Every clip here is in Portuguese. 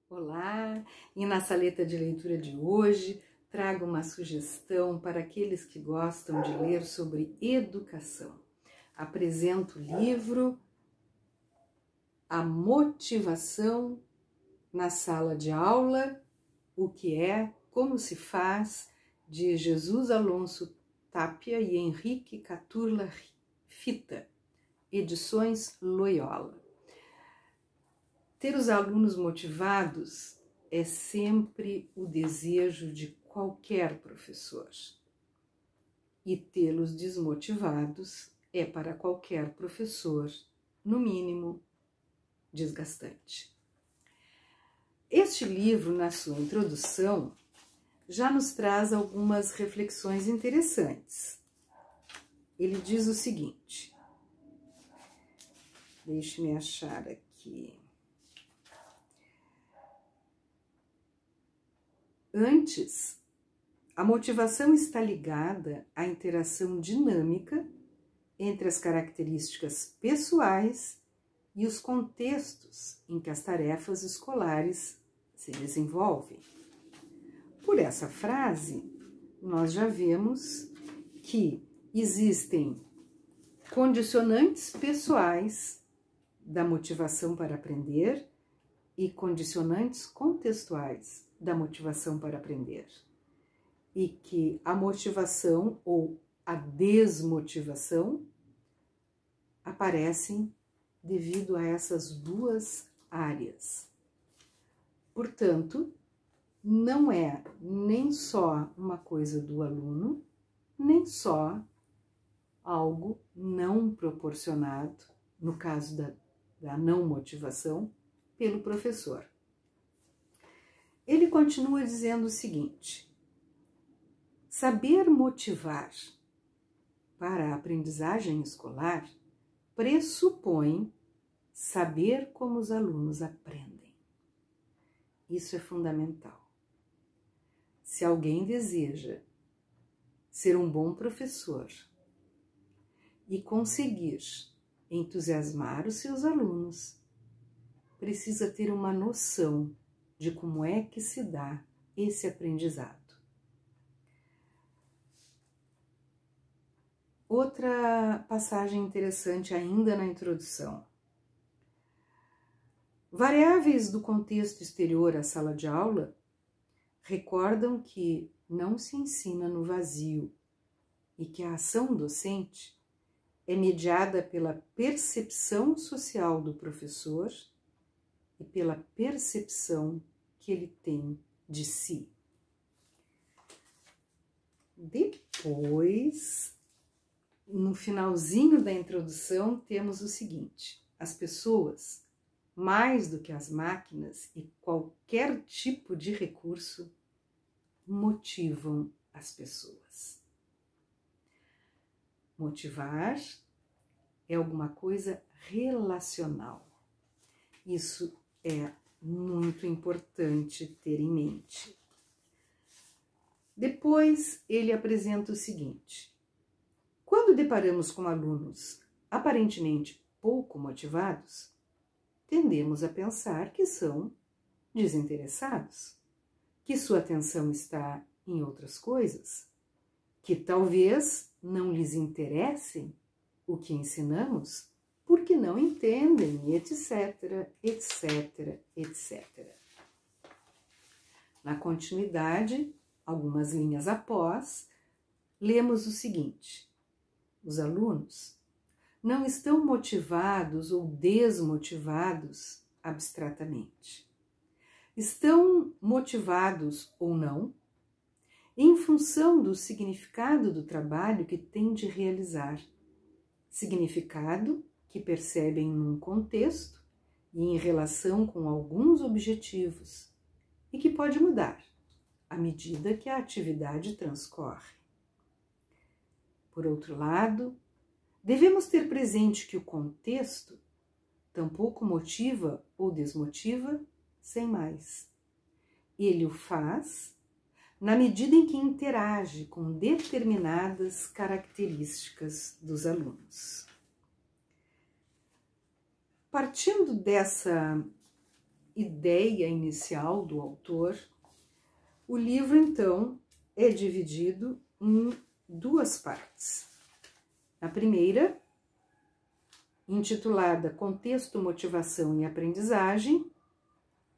Olá, e na saleta de leitura de hoje trago uma sugestão para aqueles que gostam de ler sobre educação. Apresento o livro A Motivação na Sala de Aula, o que é, como se faz, de Jesus Alonso Tapia e Henrique Caturla Fita, Edições Loyola. Ter os alunos motivados é sempre o desejo de qualquer professor. E tê-los desmotivados é para qualquer professor, no mínimo, desgastante. Este livro, na sua introdução, já nos traz algumas reflexões interessantes. Ele diz o seguinte, deixe-me achar aqui. Antes, a motivação está ligada à interação dinâmica entre as características pessoais e os contextos em que as tarefas escolares se desenvolvem. Por essa frase, nós já vemos que existem condicionantes pessoais da motivação para aprender e condicionantes contextuais da motivação para aprender. E que a motivação ou a desmotivação aparecem devido a essas duas áreas. Portanto, não é nem só uma coisa do aluno, nem só algo não proporcionado, no caso da não motivação, pelo professor. Ele continua dizendo o seguinte: saber motivar para a aprendizagem escolar pressupõe saber como os alunos aprendem. Isso é fundamental. Se alguém deseja ser um bom professor e conseguir entusiasmar os seus alunos, precisa ter uma noção de como é que se dá esse aprendizado. Outra passagem interessante ainda na introdução. Variáveis do contexto exterior à sala de aula recordam que não se ensina no vazio e que a ação docente é mediada pela percepção social do professor e pela percepção que ele tem de si. Depois, no finalzinho da introdução, temos o seguinte: as pessoas, mais do que as máquinas e qualquer tipo de recurso, motivam as pessoas. Motivar é alguma coisa relacional. Isso é muito importante ter em mente. Depois, ele apresenta o seguinte: quando deparamos com alunos aparentemente pouco motivados, tendemos a pensar que são desinteressados, que sua atenção está em outras coisas, que talvez não lhes interessem o que ensinamos, porque não entendem, etc, etc, etc. Na continuidade, algumas linhas após, lemos o seguinte: os alunos não estão motivados ou desmotivados abstratamente. Estão motivados ou não em função do significado do trabalho que têm de realizar. Significado que percebem num contexto e em relação com alguns objetivos e que pode mudar à medida que a atividade transcorre. Por outro lado, devemos ter presente que o contexto tampouco motiva ou desmotiva sem mais. Ele o faz na medida em que interage com determinadas características dos alunos. Partindo dessa ideia inicial do autor, o livro, então, é dividido em duas partes. A primeira, intitulada Contexto, Motivação e Aprendizagem,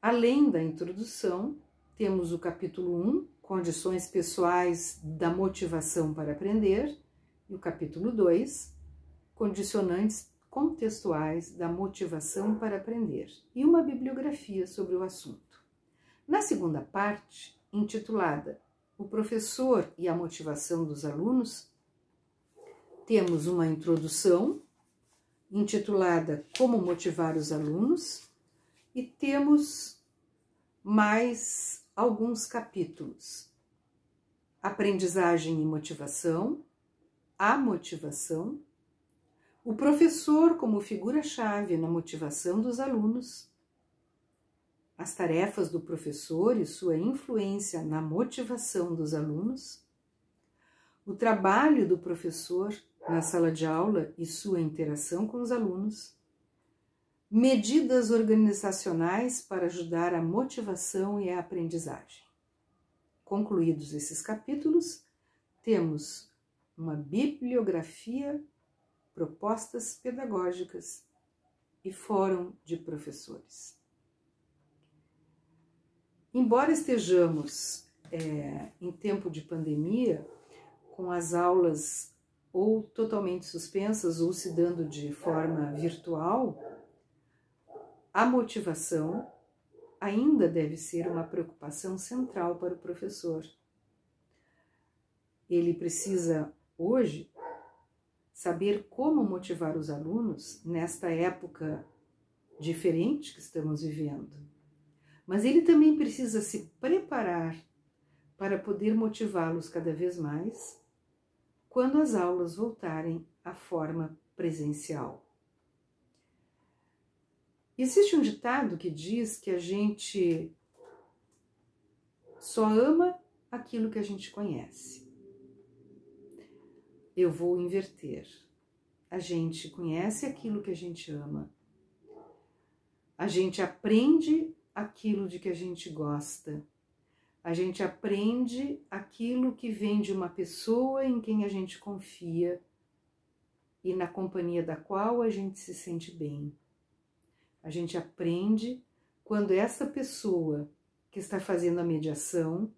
além da introdução, temos o capítulo 1, Condições Pessoais da Motivação para Aprender, e o capítulo 2, Condicionantes Contextuais da Motivação para Aprender, e uma bibliografia sobre o assunto. Na segunda parte, intitulada O Professor e a Motivação dos Alunos, temos uma introdução, intitulada Como Motivar os Alunos, e temos mais alguns capítulos. Aprendizagem e motivação, a motivação, o professor como figura-chave na motivação dos alunos, as tarefas do professor e sua influência na motivação dos alunos, o trabalho do professor na sala de aula e sua interação com os alunos, medidas organizacionais para ajudar a motivação e a aprendizagem. Concluídos esses capítulos, temos uma bibliografia, propostas pedagógicas e fórum de professores. Embora estejamos em tempo de pandemia, com as aulas ou totalmente suspensas ou se dando de forma virtual, a motivação ainda deve ser uma preocupação central para o professor. Ele precisa, hoje, saber como motivar os alunos nesta época diferente que estamos vivendo. Mas ele também precisa se preparar para poder motivá-los cada vez mais quando as aulas voltarem à forma presencial. Existe um ditado que diz que a gente só ama aquilo que a gente conhece. Eu vou inverter. A gente conhece aquilo que a gente ama. A gente aprende aquilo de que a gente gosta. A gente aprende aquilo que vem de uma pessoa em quem a gente confia e na companhia da qual a gente se sente bem. A gente aprende quando essa pessoa que está fazendo a mediação,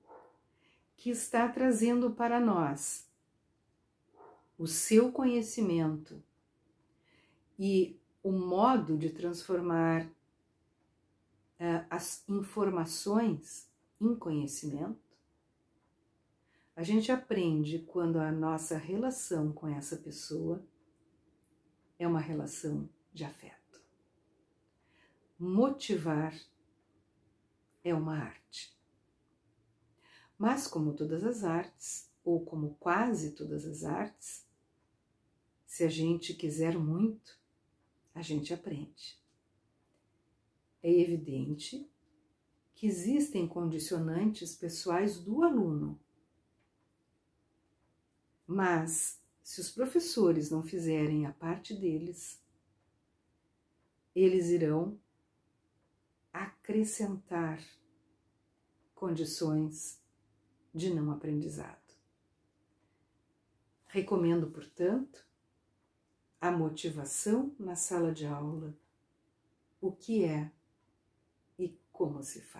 que está trazendo para nós o seu conhecimento e o modo de transformar as informações em conhecimento, a gente aprende quando a nossa relação com essa pessoa é uma relação de afeto. Motivar é uma arte. Mas como todas as artes, ou como quase todas as artes, se a gente quiser muito, a gente aprende. É evidente que existem condicionantes pessoais do aluno, mas se os professores não fizerem a parte deles, eles irão acrescentar condições de não aprendizado. Recomendo, portanto, a motivação na sala de aula, o que é e como se faz.